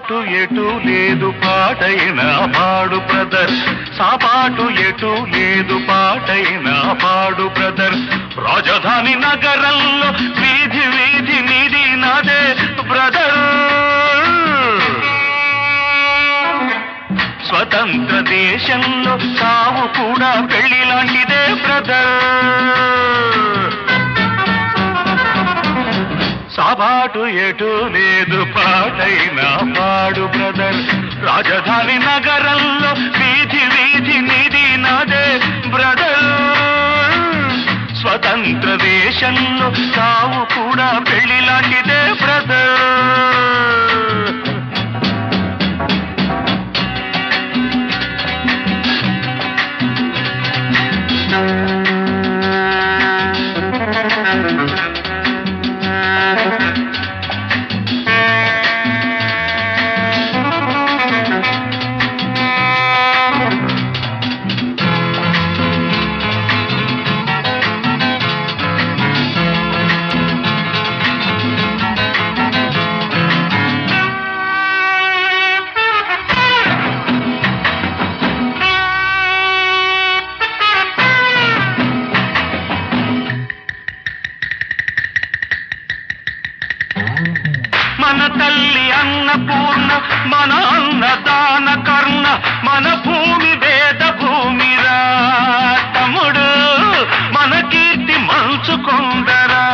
సాపాటు ఎటు లేదు పాటైన పాడు బ్రదర్, సాపాటు ఎటు లేదు పాటైన పాడు బ్రదర్. రాజధాని నగరంలో వీధి వీధి నీది నాదే బ్రదర్, స్వతంత్ర దేశంలో సావు కూడా పెళ్లి లాంటిదే బ్రదర్. సాబాటు ఎటు లేదు పాటైన పాడు బ్రదర్, రాజధాని నగరంలో వీధి వీధి నీది నాదే బ్రదర్, స్వతంత్ర దేశంలో సావు కూడా పెళ్లి లాంటిదే బ్రదర్. మన తల్లి అన్నపూర్ణ, మన అన్నదాన కర్ణ, మన భూమి వేద భూమిరా తమ్ముడు, మన కీర్తి మంచుకొందరా.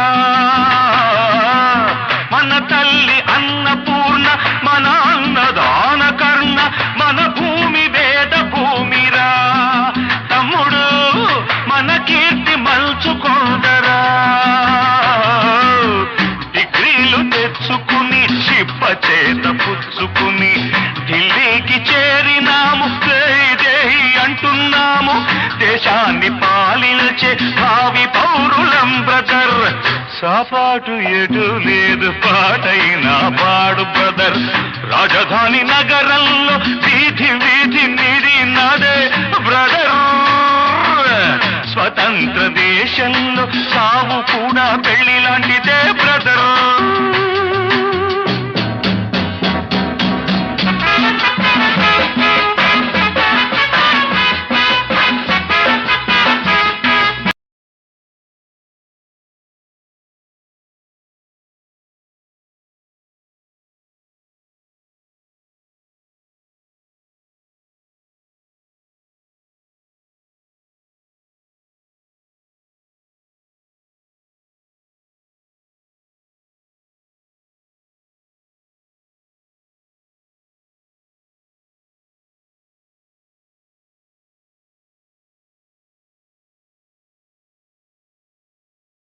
మన తల్లి అన్నపూర్ణ, మన అన్నదాన కర్ణ, మన భూమి వేద భూమిరా తమ్ముడు, మన కీర్తి మంచుకొందరా. డిగ్రీలు తెచ్చుకుని చిప్ప చేత పుచ్చుకుని ఢిల్లీకి చేరినాము, జై అంటున్నాము, దేశాన్ని పాలించే భావి పౌరులం బ్రదర్. సాపాటు ఎటు లేదు పాటైన పాడు బ్రదర్, రాజధాని నగరంలో వీధి వీధి నీది నాదే బ్రదర్, స్వతంత్ర దేశంలో సావు కూడా పెళ్లి లాంటిదే బ్రదర్.